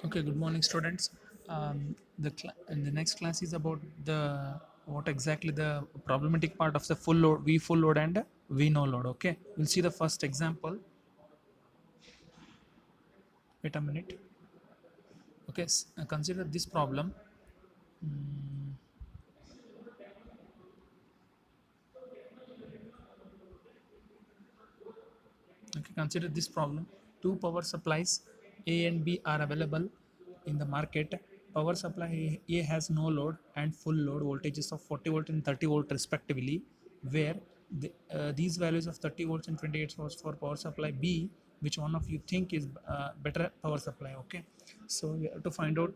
Okay, good morning, students. The next class is about the what exactly the problematic part of the full load, V full load and V no load. Okay, we'll see the first example. Wait a minute. Okay, consider this problem. Okay, consider this problem. Two power supplies A and B are available in the market. Power supply A has no load and full load voltages of 40 volt and 30 volt respectively, where these values of 30 volts and 28 volts for power supply B, which one of you think is better power supply. Okay, so we have to find out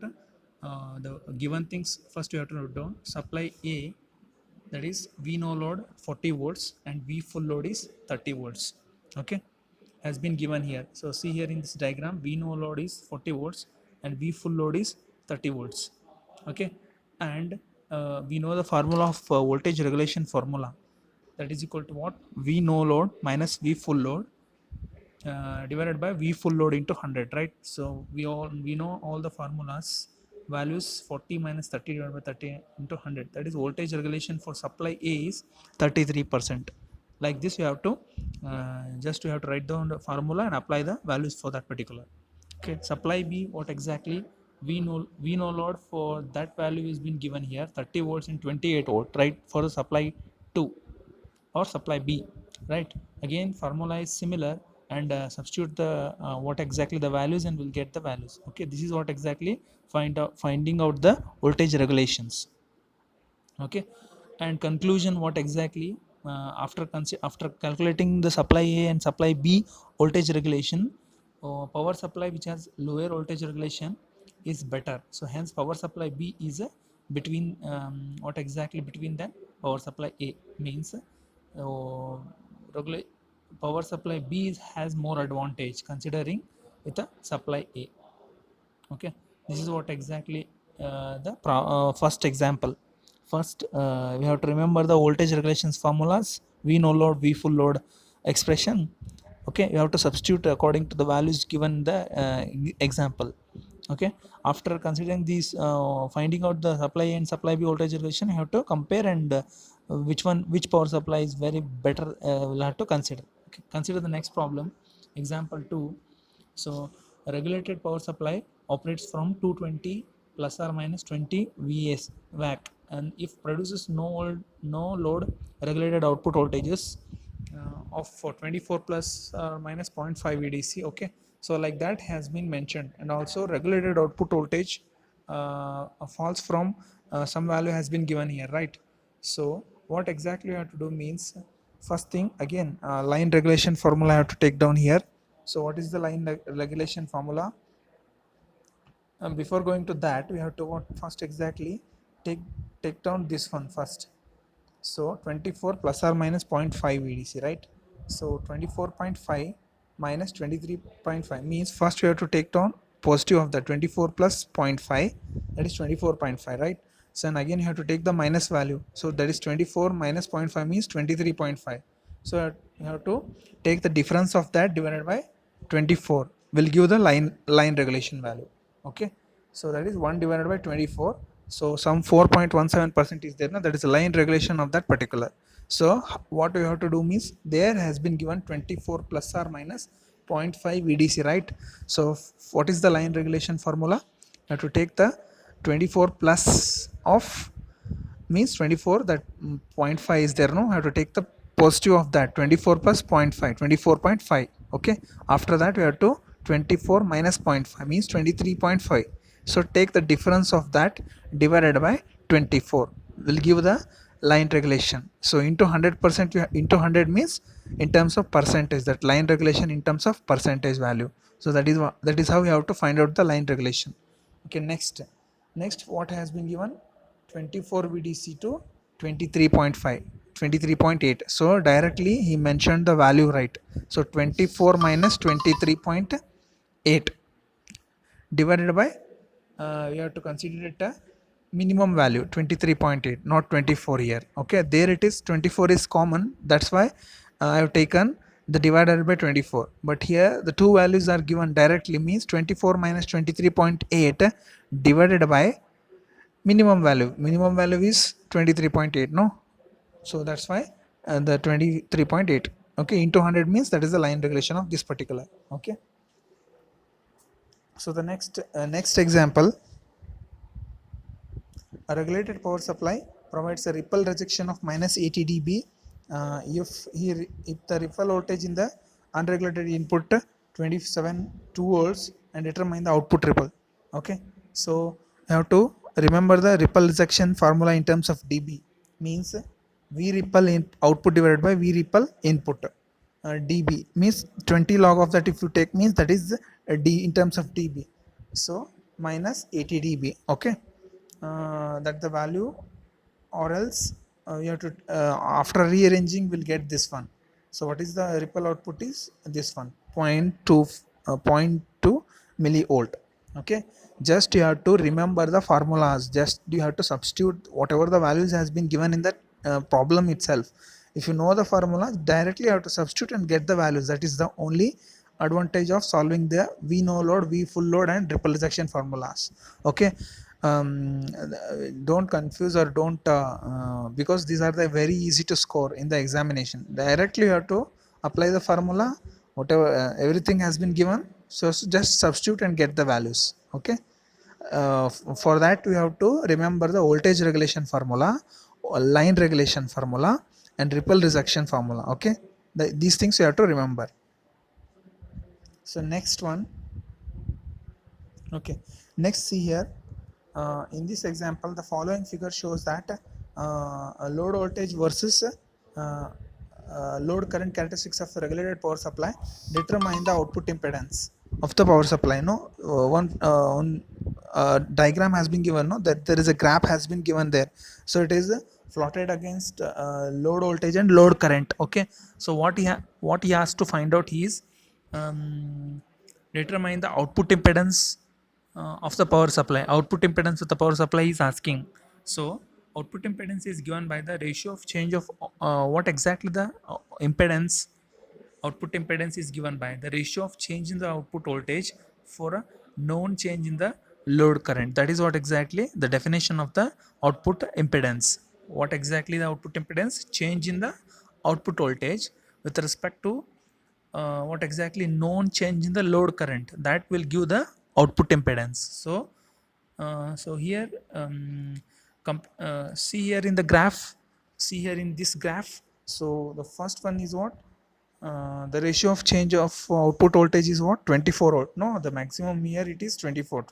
the given things. First, you have to note down supply A, that is V no load 40 volts and V full load is 30 volts. Okay, has been given here. So see here in this diagram, V no load is 40 volts and V full load is 30 volts. Okay, and we know the formula of voltage regulation formula, that is equal to what? V no load minus V full load divided by V full load into 100, right? So we know all the formulas. Values 40 minus 30 divided by 30 into 100, that is voltage regulation for supply A is 33%. Like this you have to just you have to write down the formula and apply the values for that particular. Okay, supply B, what exactly? We know load for that value is been given here 30 volts and 28 volt, right? For the supply 2 or supply B, right? Again formula is similar, and substitute the what exactly the values and we'll get the values. Okay, this is what exactly finding out the voltage regulations. Okay, and conclusion, what exactly after calculating the supply A and supply B voltage regulation, power supply which has lower voltage regulation is better, so hence power supply B is between what exactly between the power supply A, means regula- power supply B has more advantage considering with the supply A. Okay, this is what exactly the first example. First we have to remember the voltage regulations formulas, V no load, V full load expression. Okay, you have to substitute according to the values given in the example. Okay, after considering these finding out the supply and supply B voltage regulation, you have to compare, and which power supply is very better, we'll have to consider. Okay, consider the next problem, example 2. So a regulated power supply operates from 220 plus or minus 20 VS VAC, and if produces no load regulated output voltages of for 24 plus or minus 0.5 VDC. Okay, so like that has been mentioned, and also regulated output voltage falls from some value has been given here, right? So what exactly you have to do means, first thing again, line regulation formula I have to take down here. So what is the line regulation formula? Before going to that, we have to what first exactly take take down this one first. So 24 plus or minus 0.5 VDC, right? So 24.5 minus 23.5 means first we have to take down positive of the 24 plus zero point 0.5, that is 24.5, right? So and again you have to take the minus value, so that is 24 minus 0.5 means 23.5. So you have to take the difference of that divided by 24 will give the line regulation value. Okay, so that is 1 divided by 24, so some 4.17% is there now, that is the line regulation of that particular. So what we have to do means, there has been given 24 plus or minus 0.5 VDC, right? So what is the line regulation formula? You have to take the 24 plus of means 24, that 0.5 is there, no, I have to take the positive of that 24 plus 0.5, 24.5. Okay, after that we have to 24 minus 0.5 means 23.5, so take the difference of that divided by 24 will give the line regulation. So into 100%, into 100 means in terms of percentage, that line regulation in terms of percentage value. So that is how we have to find out the line regulation. Okay, next what has been given, 24 VDC to 23.5, 23.8. So directly he mentioned the value, right? So 24 minus 23.8 divided by we have to consider it a minimum value 23.8, not 24 here. Okay, there it is, 24 is common, that's why I have taken the divided by 24, but here the two values are given directly, means 24 minus 23.8 divided by minimum value is 23.8, no, so that's why the 23.8, okay, into 100 means that is the line regulation of this particular, okay. So the next example, a regulated power supply provides a ripple rejection of minus 80 dB if the ripple voltage in the unregulated input 27 2 volts and determine the output ripple. Okay, so you have to remember the ripple rejection formula in terms of dB, means V ripple in output divided by V ripple input. dB means 20 log of that if you take, means that is D in terms of dB, so minus 80 dB. Okay, that the value, or else you have to after rearranging we'll get this one. So what is the ripple output is this one, 0.2 millivolt. Okay, just you have to remember the formulas, just you have to substitute whatever the values has been given in that problem itself. If you know the formula, directly you have to substitute and get the values. That is the only advantage of solving the V no load, V full load and ripple rejection formulas. Okay, don't confuse or don't because these are the very easy to score in the examination. Directly you have to apply the formula, whatever everything has been given, so just substitute and get the values. Okay, for that we have to remember the voltage regulation formula, line regulation formula and ripple rejection formula. Okay, these things you have to remember. So next one, okay, next see here, in this example the following figure shows that a load voltage versus load current characteristics of the regulated power supply determine the output impedance of the power supply. No, one diagram has been given, no, that there is a graph has been given there, so it is plotted against load voltage and load current. Okay, so what he has to find out is determine the output impedance of the power supply. Output impedance of the power supply is asking. So output impedance is given by the ratio of change of what exactly the impedance. Output impedance is given by the ratio of change in the output voltage for a known change in the load current. That is what exactly the definition of the output impedance. What exactly the output impedance? Change in the output voltage with respect to what exactly known change in the load current, that will give the output impedance. So here see here in the graph, see here in this graph. So the first one is what, the ratio of change of output voltage is what, 24 volt, no, the maximum here it is 24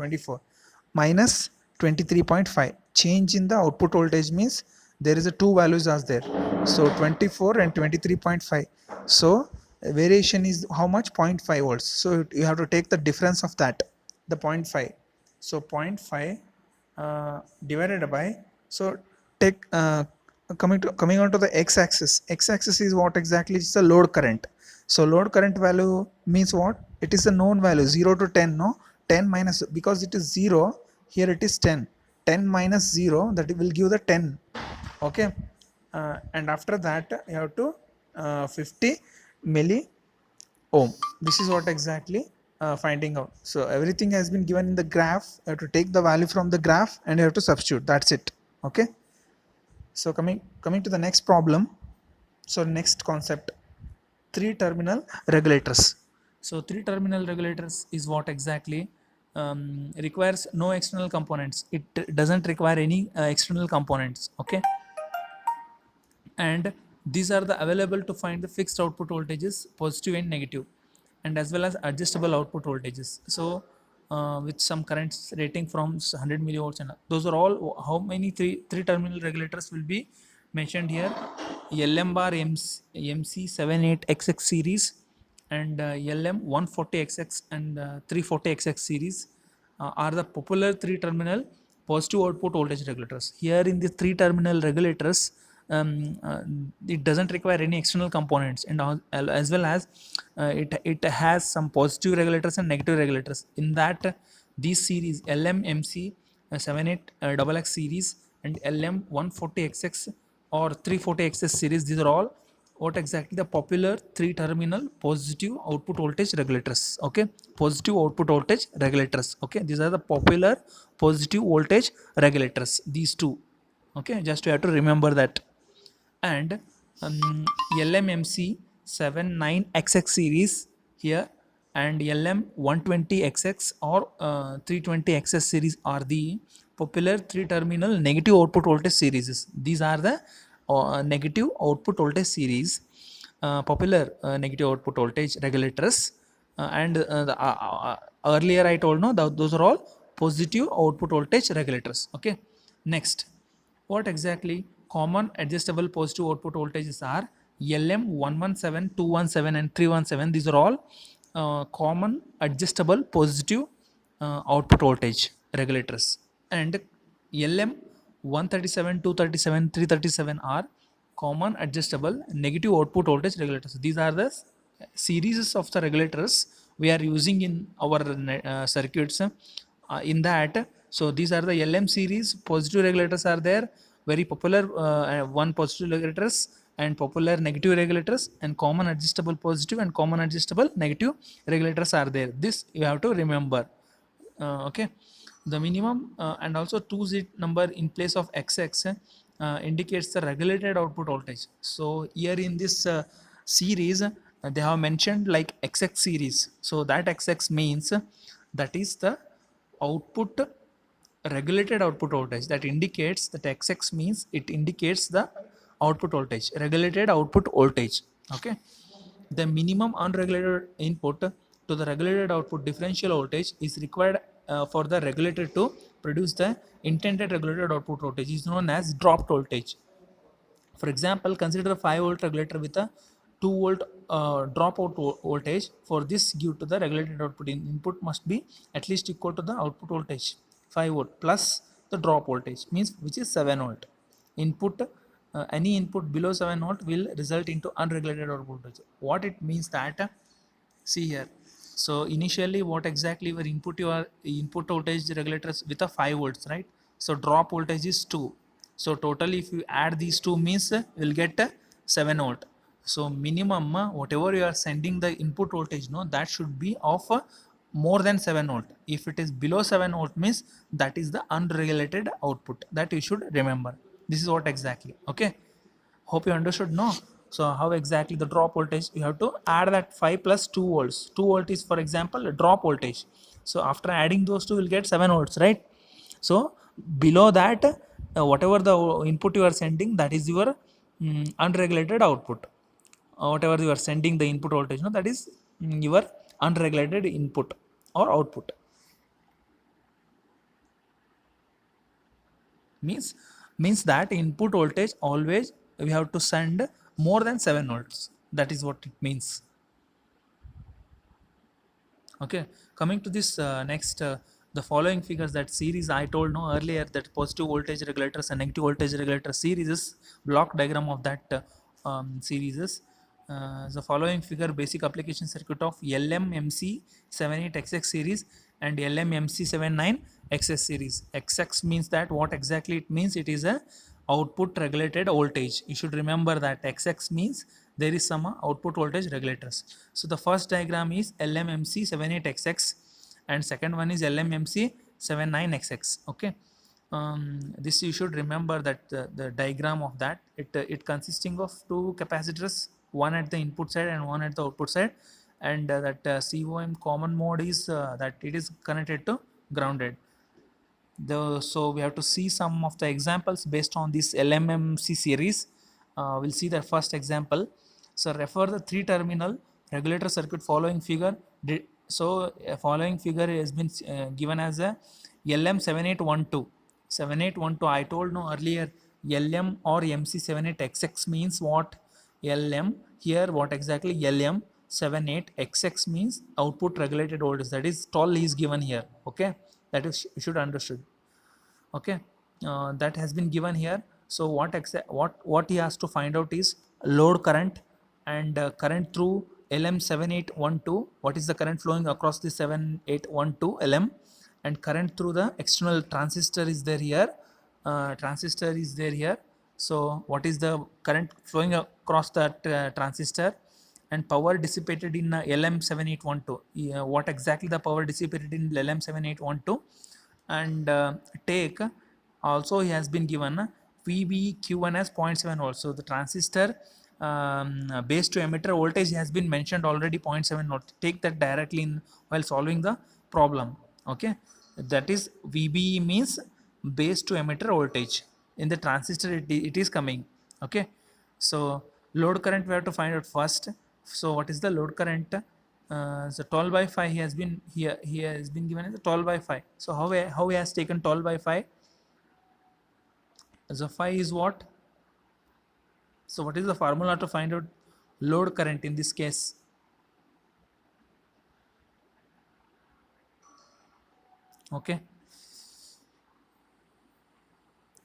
minus 23.5. Change in the output voltage means there is a two values as there, so 24 and 23.5. So variation is how much, 0.5 volts, so you have to take the difference of that, the 0.5. So 0.5 divided by, so take coming on to the x-axis. X-axis is what exactly, is the load current. So load current value means what, it is a known value 0 to 10, no, 10 minus, because it is 0 here it is 10, 10 minus 0, that will give the 10. Okay, and after that you have to 50 milli ohm. This is what exactly finding out. So everything has been given in the graph, you have to take the value from the graph and you have to substitute, that's it. Okay, so coming to the next problem. So next concept, three terminal regulators. So three terminal regulators is what exactly requires no external components. It doesn't require any external components. Okay, and these are the available to find the fixed output voltages, positive and negative, and as well as adjustable output voltages. So with some currents rating from 100 millivolts, and those are all. How many three terminal regulators will be mentioned here? LM bar MC78XX series and LM140XX and 340XX series are the popular three terminal positive output voltage regulators. Here in the three terminal regulators, it doesn't require any external components, and as well as it has some positive regulators and negative regulators. In that, these series LMMC 78XX series and LM140XX or 340XX series, these are all what exactly the popular 3 terminal positive output voltage regulators. Okay, positive output voltage regulators. Okay, these are the popular positive voltage regulators, these two. Okay, just you have to remember that. And LMMC 79XX series here, and LM120XX or 320XX series are the popular 3 terminal negative output voltage series. These are the negative output voltage series, popular negative output voltage regulators. Earlier I told, no, those are all positive output voltage regulators. Okay, next, what exactly common adjustable positive output voltages are? LM117, 217 and 317. These are all common adjustable positive output voltage regulators. And LM137, 237, 337 are common adjustable negative output voltage regulators. These are the series of the regulators we are using in our circuits. In that, so these are the LM series positive regulators are there, very popular one positive regulators and popular negative regulators, and common adjustable positive and common adjustable negative regulators are there. This you have to remember. Okay, the minimum and also 2Z number in place of XX indicates the regulated output voltage. So here in this series they have mentioned like XX series, so that XX means that is the output regulated output voltage. That indicates that XX means it indicates the output voltage, regulated output voltage. Okay, the minimum unregulated input to the regulated output differential voltage is required for the regulator to produce the intended regulated output voltage is known as dropped voltage. For example, consider a 5 volt regulator with a 2 volt dropout voltage. For this, give to the regulated output input must be at least equal to the output voltage 5 volt plus the drop voltage, means which is 7 volt. Input any input below 7 volt will result into unregulated output voltage. What it means that see here. So initially, what exactly were your input voltage regulators with a 5 volts, right? So drop voltage is 2. So totally, if you add these two, means you will get 7 volt. So minimum, whatever you are sending the input voltage, no, that should be of more than 7 volt. If it is below 7 volt, means that is the unregulated output. That you should remember. This is what exactly. Okay. Hope you understood, no? So how exactly the drop voltage, you have to add that 5 plus 2 volts. 2 volt is, for example, a drop voltage. So after adding those two, you will get 7 volts, right? So below that, whatever the input you are sending, that is your unregulated output. Whatever you are sending the input voltage, no, that is your unregulated input or output. Means that input voltage always we have to send more than 7 volts. That is what it means. Okay, coming to this next, the following figures, that series I told no earlier, that positive voltage regulators and negative voltage regulator series is block diagram of that series is the following figure, basic application circuit of LMMC 78XX series and LMMC 79XS series. XX means that what exactly it means, it is a output regulated voltage. You should remember that XX means there is some output voltage regulators. So the first diagram is LMMC 78XX and second one is LMMC 79XX. Okay, this you should remember that the diagram of that, it consisting of two capacitors, one at the input side and one at the output side, and that COM common mode is that it is connected to grounded. So we have to see some of the examples based on this LMMC series. We'll see the first example. So refer the 3 terminal regulator circuit following figure. So following figure has been given as a LM7812. 7812, I told no earlier, LM or MC78XX means what? LM, here what exactly? LM78XX means output regulated voltage, that is toll is given here. Okay, that is you should understood. Okay, that has been given here. So what he has to find out is load current and current through LM7812. What is the current flowing across the 7812 LM, and current through the external transistor is there here. Transistor is there here, So what is the current flowing across that transistor, and power dissipated in LM7812. What exactly the power dissipated in LM7812, and take also he has been given VBQ1 as 0.7 volts. So the transistor base to emitter voltage has been mentioned already 0.7 volt. Take that directly in while solving the problem. Okay, that is VBE means base to emitter voltage. In the transistor it is coming. Okay, so load current we have to find out first. So what is the load current? So 12 by 5 he has been he has been given as 12 by 5. So how he has taken 12 by 5? So 5 is what? So what is the formula to find out load current in this case? Okay,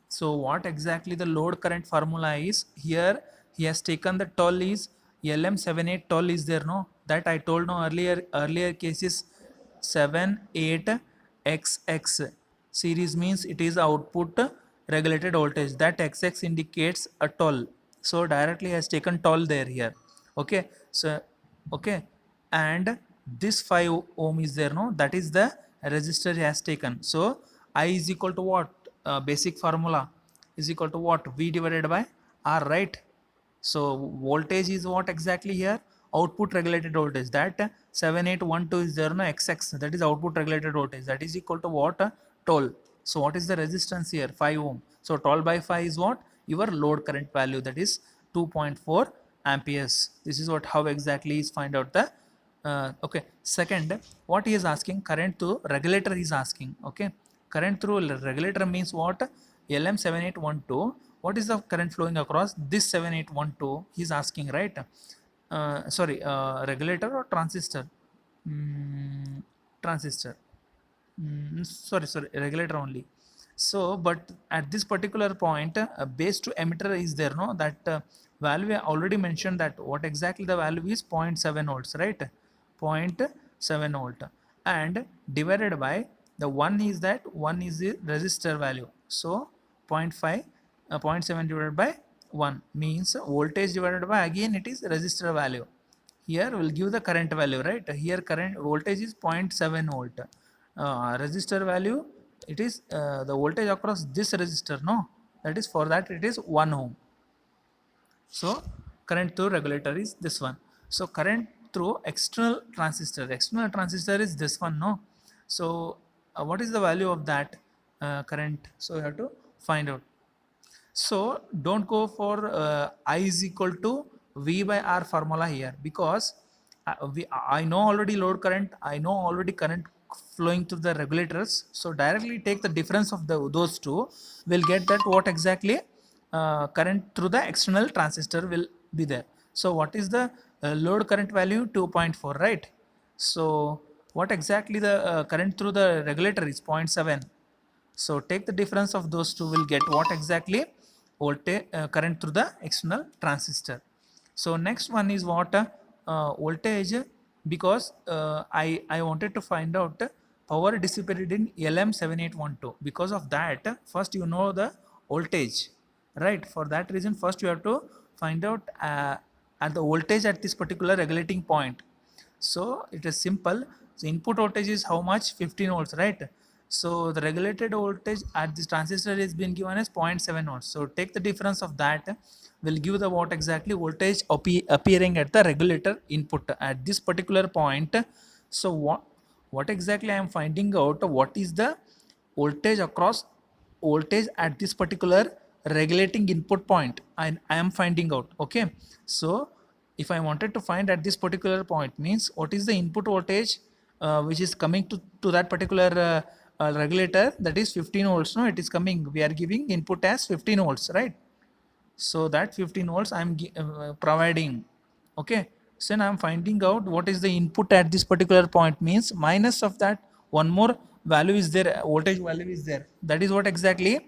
so what exactly the load current formula is? Here he has taken the toll is LM78 toll is there, no? That I told no earlier cases 78XX series means it is output regulated voltage. That XX indicates a toll. So directly has taken toll there here. Okay, so okay, and this 5 ohm is there, no? That is the resistor he has taken. So I is equal to what? Basic formula is equal to what? V divided by R, right? So voltage is what exactly here? Output regulated voltage. That 7812 is there, no? XX, that is output regulated voltage. That is equal to what? Toll. So what is the resistance here? 5 ohm. So 12 by 5 is what? Your load current value, that is 2.4 amperes. This is what how exactly is find out the okay. Second, what he is asking, current through regulator he is asking. Okay, current through regulator means what? LM7812. What is the current flowing across this 7812? He is asking, right? Sorry, regulator or transistor? Transistor. Sorry, regulator only. So but at this particular point base to emitter is there, no? That value I already mentioned, that what exactly the value is 0.7 volts, right? 0.7 volt, and divided by the one is that one is the resistor value. So zero point 0.5 0.7 divided by 1 means voltage divided by again it is resistor value. Here we'll give the current value, right? Here current voltage is 0.7 volt. Resistor value, it is the voltage across this resistor, no? That is, for that it is 1 ohm. So current through regulator is this one. So current through external transistor is this one, no? So what is the value of that current? So you have to find out. So don't go for I is equal to V by R formula here, because I know already load current, I know already current flowing through the regulators. So directly take the difference of those two, will get that what exactly current through the external transistor will be there. So what is the load current value? 2.4, right? So what exactly the current through the regulator is 0.7. So take the difference of those two, will get what exactly? Voltage current through the external transistor. So next one is what? Voltage, because I wanted to find out power dissipated in LM7812. Because of that, first you know the voltage, right? For that reason, first you have to find out at the voltage at this particular regulating point. So it is simple. So input voltage is how much? 15 volts, right? So the regulated voltage at this transistor is being given as 0.7 volts. So take the difference of that, will give the what exactly voltage appearing at the regulator input at this particular point. So what exactly I am finding out? What is the voltage across voltage at this particular regulating input point? I am finding out. Okay, so if I wanted to find at this particular point, means what is the input voltage which is coming to that particular regulator, that is 15 volts, no? It is coming, we are giving input as 15 volts, right? So that 15 volts I am providing. Okay, so now I am finding out what is the input at this particular point, means minus of that one more value is there, voltage value is there, that is what exactly?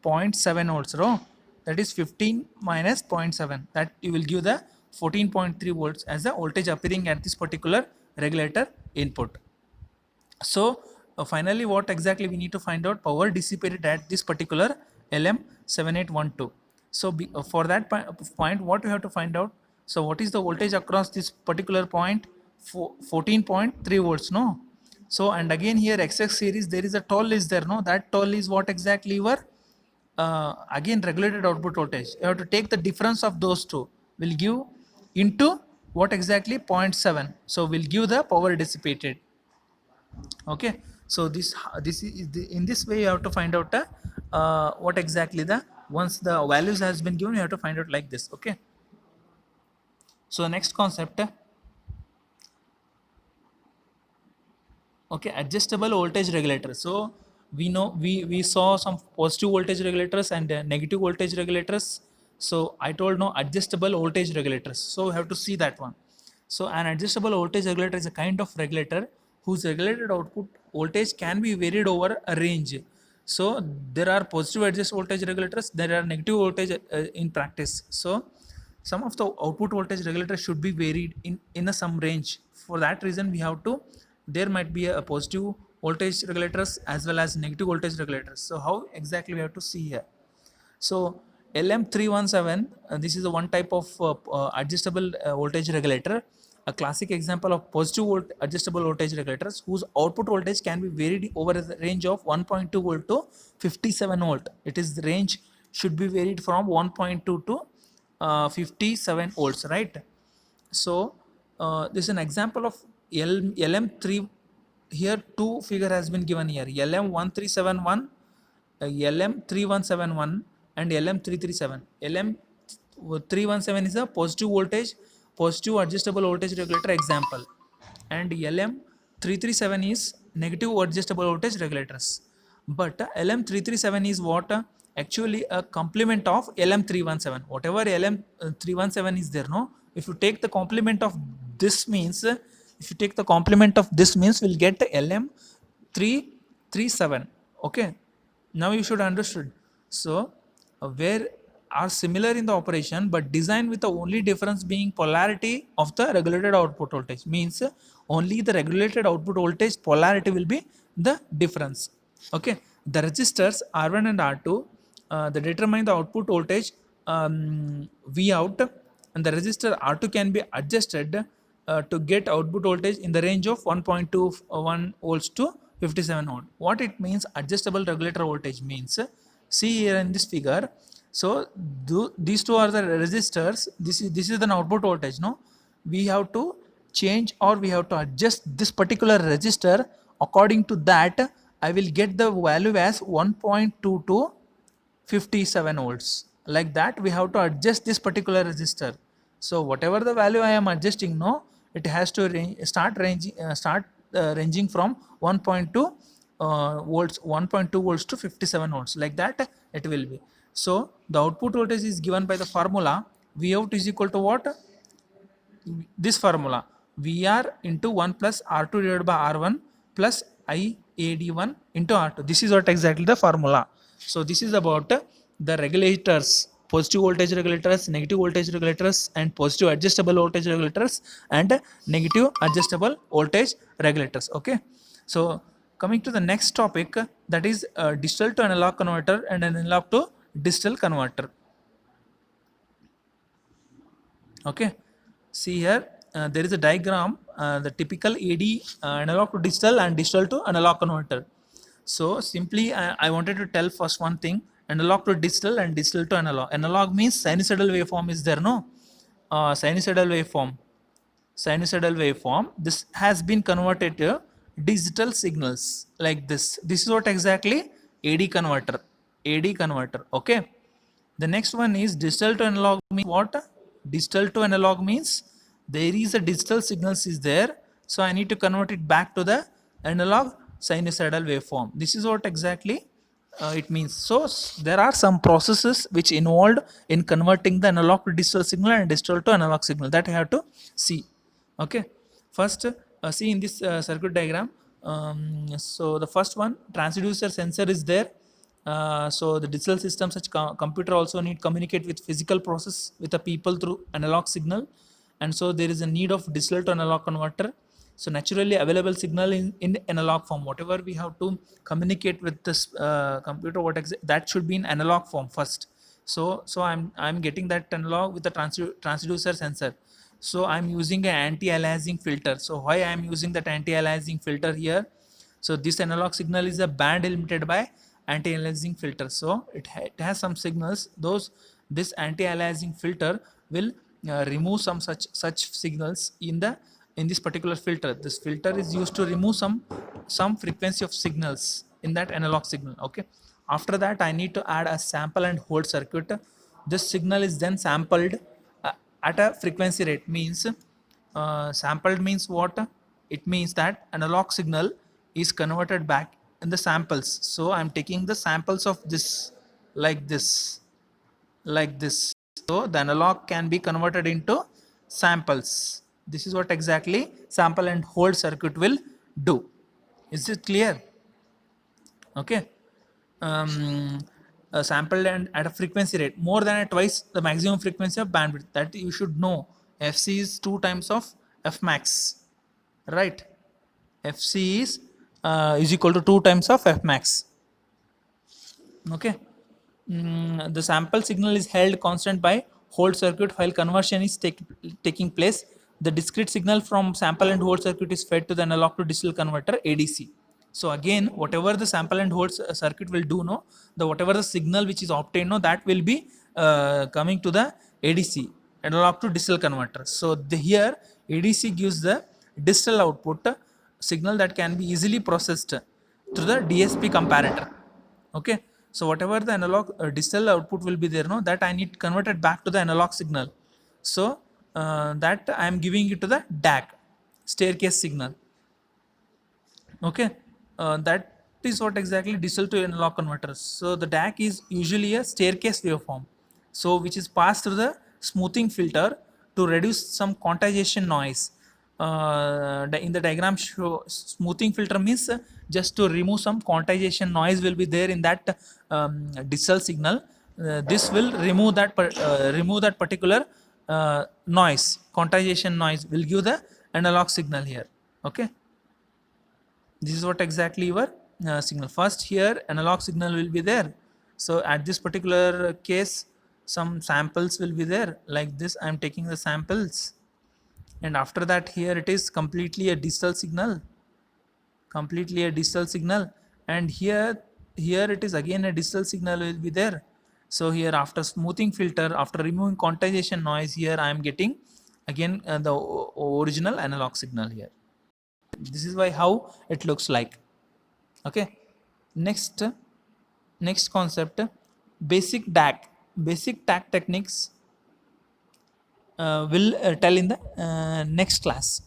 0.7 volts, no? That is 15 minus 0.7, that you will give the 14.3 volts as the voltage appearing at this particular regulator input. So finally what exactly we need to find out? Power dissipated at this particular LM7812. So for that point, what we have to find out? So what is the voltage across this particular point? 14.3 volts, no? So and again here XX series there is a toll is there, no? That toll is what exactly your again regulated output voltage. You have to take the difference of those two. Will give into what exactly 0.7. So will give the power dissipated. Okay, so this is in this way you have to find out what exactly the once the values has been given you have to find out like this. Okay, so next concept, okay, adjustable voltage regulator. So we know we saw some positive voltage regulators and negative voltage regulators. So I told no adjustable voltage regulators, so we have to see that one. So an adjustable voltage regulator is a kind of regulator whose regulated output voltage can be varied over a range. So there are positive adjust voltage regulators, there are negative voltage in practice. So some of the output voltage regulator should be varied in a some range. For that reason we have to, there might be a positive voltage regulators as well as negative voltage regulators. So how exactly we have to see here? So LM317, this is a one type of adjustable voltage regulator, a classic example of positive adjustable voltage regulators whose output voltage can be varied over the range of 1.2 volt to 57 volt. It is the range should be varied from 1.2 to 57 volts, right? So this is an example of LM3. Here two figure has been given here, LM1371, LM3171 and LM337. LM317 is a positive voltage, positive adjustable voltage regulator example, and LM337 is negative adjustable voltage regulators. But LM337 is what? Actually a complement of LM317. Whatever LM317 is there, no? If you take the complement of this means, if you take the complement of this means, we'll get LM337. Okay, now you should understood. So where are similar in the operation but designed with the only difference being polarity of the regulated output voltage, means only the regulated output voltage polarity will be the difference. Okay, the resistors R1 and R2 they determine the output voltage V out, and the resistor R2 can be adjusted to get output voltage in the range of 1.21 volts to 57 volt. What it means adjustable regulator voltage means, see here in this figure. So these two are the resistors. This is the output voltage. No, we have to change or we have to adjust this particular resistor. According to that, I will get the value as 1.2 to 57 volts. Like that, we have to adjust this particular resistor. So whatever the value I am adjusting, no, it has to start ranging from 1.2 volts, 1.2 volts to 57 volts. Like that, it will be. So the output voltage is given by the formula V out is equal to what? This formula VR into 1 plus R2 divided by R1 plus IAD1 into R2. This is what exactly the formula. So this is about the regulators, positive voltage regulators, negative voltage regulators, and positive adjustable voltage regulators and negative adjustable voltage regulators. Okay, so coming to the next topic, that is digital to analog converter and an analog to digital converter. Okay, see here there is a diagram, the typical AD analog to digital and digital to analog converter. So simply I wanted to tell first one thing, analog to digital and digital to analog. Analog means sinusoidal waveform is there, no? Sinusoidal waveform, this has been converted to digital signals like this. This is what exactly AD converter. Okay, the next one is digital to analog means what? Digital to analog means there is a digital signals is there, so I need to convert it back to the analog sinusoidal waveform. This is what exactly it means. So there are some processes which involved in converting the analog to digital signal and digital to analog signal, that you have to see. Okay, first see in this circuit diagram. So the first one, transducer sensor is there. So the digital system such computer also need communicate with physical process with the people through analog signal, and so there is a need of digital to analog converter. So naturally available signal in analog form, whatever we have to communicate with this computer, that should be in analog form first. So I'm getting that analog with the transducer sensor. So I'm using an anti-aliasing filter. So why I'm using that anti-aliasing filter here? So this analog signal is a band limited by anti-aliasing filter. So it has some signals. This anti-aliasing filter will remove some such signals in this particular filter. This filter is used to remove some frequency of signals in that analog signal. Okay. After that, I need to add a sample and hold circuit. This signal is then sampled uh, at a frequency rate. Means sampled means what? It means that analog signal is converted back in the samples. So I'm taking the samples of this like this, like this. So the analog can be converted into samples. This is what exactly sample and hold circuit will do. Is it clear? Okay. Sampled and at a frequency rate more than twice the maximum frequency of bandwidth, that you should know. Fc is 2 times of f max, right? Fc is equal to 2 times of f max. Okay. The sample signal is held constant by hold circuit while conversion is taking place. The discrete signal from sample and hold circuit is fed to the analog to digital converter ADC. So again, whatever the sample and hold circuit will do, no, the whatever the signal which is obtained, no, that will be coming to the ADC, analog to digital converter. So here ADC gives the digital output signal that can be easily processed through the DSP comparator. Okay. So whatever the analog digital output will be there, no, that I need converted back to the analog signal. So that I am giving it to the DAC, staircase signal. Okay. That is what exactly digital to analog converters. So the DAC is usually a staircase waveform, so which is passed through the smoothing filter to reduce some quantization noise. In the diagram show, smoothing filter means just to remove some quantization noise will be there in that digital signal. This will remove that particular noise, quantization noise will give the analog signal here. Okay. This is what exactly your signal. First here analog signal will be there. So at this particular case some samples will be there like this. I am taking the samples, and after that here it is completely a digital signal, and here it is again a digital signal will be there. So here after smoothing filter, after removing quantization noise, here I am getting again the original analog signal here. This is why how it looks like. Okay. Next concept, basic DAC techniques will tell in the next class.